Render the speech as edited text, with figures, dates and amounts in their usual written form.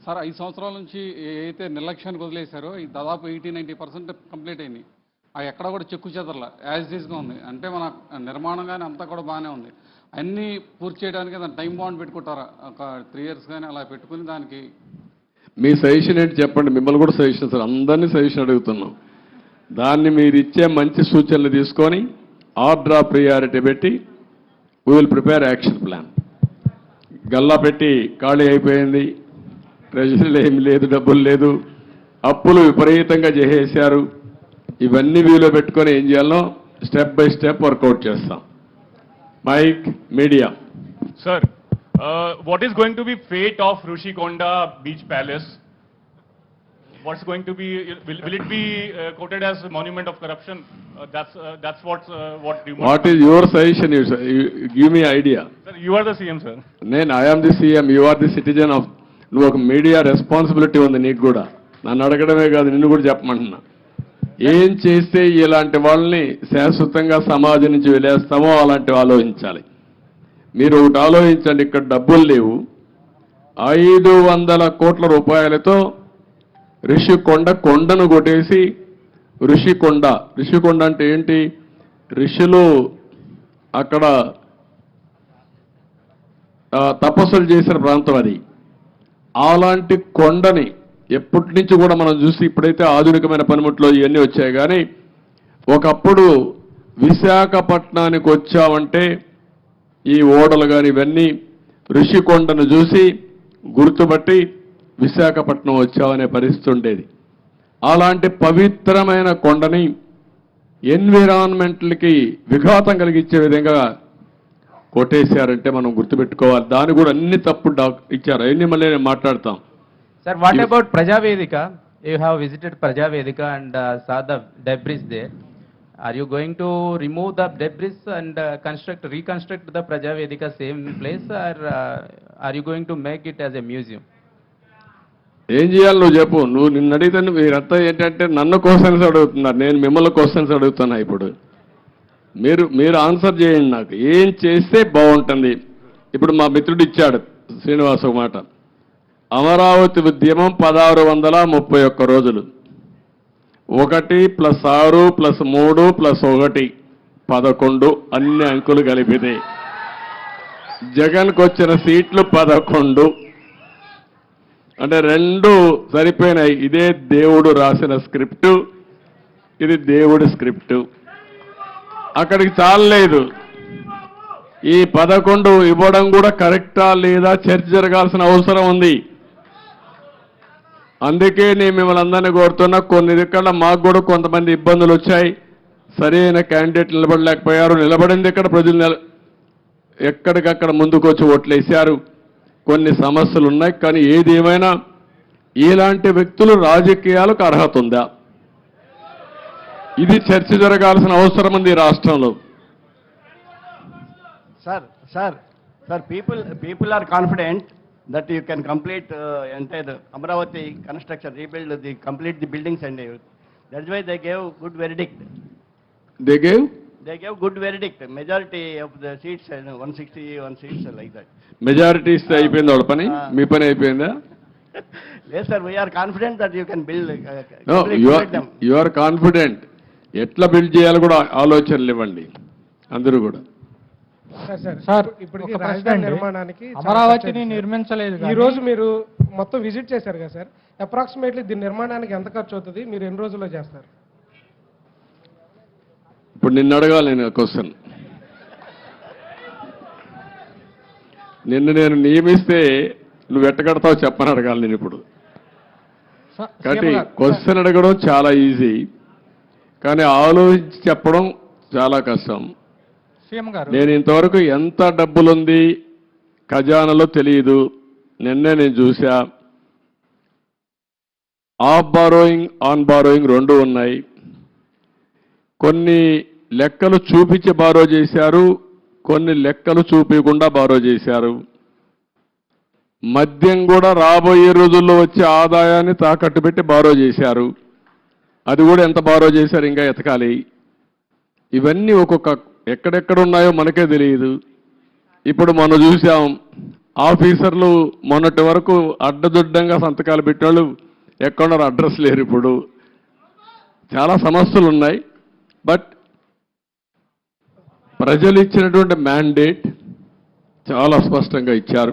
Sir 5 సంవత్సరాల నుంచి ఏదైతే నిర్లక్ష్యానికి వదిలేశారో ఈ దాదాపు 80-90% కంప్లీట్ అయింది. ఎక్కడ కూడా చెక్కు చెదరల యాజ్ ఈజ్గా ఉంది. అంటే మన నిర్మాణం కానీ అంతా కూడా బాగానే ఉంది. అన్నీ పూర్తి చేయడానికి దాని టైం బాండ్ పెట్టుకుంటారా? ఒక 3 years కానీ అలా పెట్టుకుని దానికి మీ సజెషన్ ఏంటి చెప్పండి. మిమ్మల్ని కూడా సజెషన్ సార్, అందరినీ సజెషన్ అడుగుతున్నాం. దాన్ని మీరు ఇచ్చే మంచి సూచనలు తీసుకొని ఆర్డర్ ఆఫ్ ప్రియారిటీ పెట్టి we will prepare action plan. Galla పెట్టి ఖాళీ అయిపోయింది, ట్రెజరీలో ఏమి లేదు, డబ్బులు లేదు, అప్పులు విపరీతంగా చేసేశారు. ఇవన్నీ వీలో పెట్టుకొని ఏం చేయాలో స్టెప్ బై స్టెప్ వర్కౌట్ చేస్తాం. Mic media sir, what is going to be fate of Rushikonda Beach Palace? What's going to be, will it be quoted as a monument of corruption? That's what you want. What is your suggestion? You give me idea. Sir, you are the CM, sir. I am the CM, you are the citizen of. నువ్వు ఒక media responsibility ఉంది నీకు కూడా. నన్ను అడగడమే కాదు, నిన్ను కూడా చెప్పమంటున్నా. ఏం చేస్తే ఇలాంటి వాళ్ళని శాశ్వతంగా సమాజం నుంచి వెళ్ళేస్తామో అలాంటివి ఆలోచించాలి. మీరు ఒకటి ఆలోచించండి, ఇక్కడ డబ్బులు లేవు. 500 కోట్ల రూపాయలతో ఋషికొండ కొండను కొట్టేసి ఋషికొండ అంటే ఏంటి? ఋషులు అక్కడ తపస్సులు చేసిన ప్రాంతం అది. అలాంటి కొండని ఎప్పటి నుంచి కూడా మనం చూసి ఇప్పుడైతే ఆధునికమైన పనిముట్లు ఇవన్నీ వచ్చాయి, కానీ ఒకప్పుడు విశాఖపట్నానికి వచ్చామంటే ఈ ఓడలు కానీ ఇవన్నీ ఋషికొండను చూసి గుర్తుపట్టి విశాఖపట్నం వచ్చామనే పరిస్థితి ఉండేది. అలాంటి పవిత్రమైన కొండని ఎన్విరాన్మెంట్లకి విఘాతం కలిగించే విధంగా కొట్టేశారంటే మనం గుర్తుపెట్టుకోవాలి. దాని కూడా అన్ని తప్పు ఇచ్చారు. అవన్నీ మళ్ళీ నేను మాట్లాడతాం. Sir, what about Prajavedika? You have visited Prajavedika and saw the debris there. Are you going to remove the debris and reconstruct the Prajavedika same place, or are you going to make it as a museum? ఏం చేయాలి నువ్వు చెప్పు. నువ్వు నిన్ను అడిగితే మీరంతా ఏంటంటే నన్ను క్వశ్చన్స్ అడుగుతున్నారు, నేను మిమ్మల్ని క్వశ్చన్స్ అడుగుతున్నా. ఇప్పుడు మీరు ఆన్సర్ చేయండి. నాకు ఏం చేస్తే బాగుంటుంది. ఇప్పుడు మా మిత్రుడు ఇచ్చాడు శ్రీనివాస్ ఒక మాట. అమరావతి ఉద్యమం 1631 రోజులు, 1 + 6 + 3 + 1 11, అన్ని అంకులు కలిపితే జగన్కి వచ్చిన సీట్లు 11. అంటే 2 సరిపోయినాయి. ఇదే దేవుడు రాసిన స్క్రిప్టు, ఇది దేవుడి స్క్రిప్టు. అక్కడికి చాలలేదు. ఈ 11 ఇవ్వడం కూడా కరెక్టా లేదా చర్చ జరగాల్సిన అవసరం ఉంది. అందుకే నేను మిమ్మల్ని అందరినీ కోరుతున్నా, కొన్ని దిక్కల మాకు కూడా కొంతమంది ఇబ్బందులు వచ్చాయి. సరైన క్యాండిడేట్ నిలబడలేకపోయారు. నిలబడింది ఇక్కడ ప్రజలు ఎక్కడికక్కడ ముందుకు వచ్చి ఓట్లేశారు. కొన్ని సమస్యలు ఉన్నాయి. కానీ ఏది ఏమైనా ఇలాంటి వ్యక్తులు రాజకీయాలకు అర్హత ఉందా? ఇది చర్చ జరగాల్సిన అవసరం ఉంది రాష్ట్రంలో. Sir people are confident that you can complete entire Amravati construction, complete the buildings and everything. That's why they gave good verdict. They gave good verdict. Majority of the seats, 161 seats like that. Majority ఇస్తే అయిపోయింది వాళ్ళ పని. మీ పని అయిపోయిందా? Yes sir, we are confident that you can build. You are confident. ఎట్లా build చేయాలో కూడా ఆలోచనలు ఇవ్వండి అందరూ కూడా. సార్ ఇప్పటికీ రాజధాని నిర్మాణానికి అమరావతిని నిర్మించలేదు. ఈ రోజు మీరు మొత్తం విజిట్ చేశారు కదా సార్, అప్రాక్సిమేట్లీ దీని నిర్మాణానికి ఎంత ఖర్చు అవుతుంది, మీరు ఎన్ని రోజుల్లో చేస్తారు? ఇప్పుడు నిన్ను అడగాలి నేను క్వశ్చన్. నేను నియమిస్తే నువ్వు ఎట్టగడతావు చెప్పని అడగాలి నేను ఇప్పుడు. కాబట్టి క్వశ్చన్ అడగడం చాలా ఈజీ, కానీ ఆలోచించి చెప్పడం చాలా కష్టం. నేను ఇంతవరకు ఎంత డబ్బులుంది ఖజానాలో తెలియదు. నిన్నే నేను చూసా. ఆఫ్ బారోయింగ్, ఆన్ బారోయింగ్ 2 ఉన్నాయి. కొన్ని లెక్కలు చూపించి బారో చేశారు, కొన్ని లెక్కలు చూపించకుండా బారో చేశారు. మద్యం కూడా రాబోయే రోజుల్లో వచ్చే ఆదాయాన్ని తాకట్టు పెట్టి బారో చేశారు. అది కూడా ఎంత బారో చేశారు ఇంకా ఎతకాలి. ఇవన్నీ ఒక్కొక్క ఎక్కడెక్కడ ఉన్నాయో మనకే తెలియదు. ఇప్పుడు మనం చూసాం ఆఫీసర్లు మొన్నటి వరకు అడ్డదుడ్డంగా సంతకాలు పెట్టేవాళ్ళు ఎక్కడున్నారు అడ్రస్ లేరు ఇప్పుడు. చాలా సమస్యలు ఉన్నాయి. బట్ ప్రజలు ఇచ్చినటువంటి మ్యాండేట్ చాలా స్పష్టంగా ఇచ్చారు.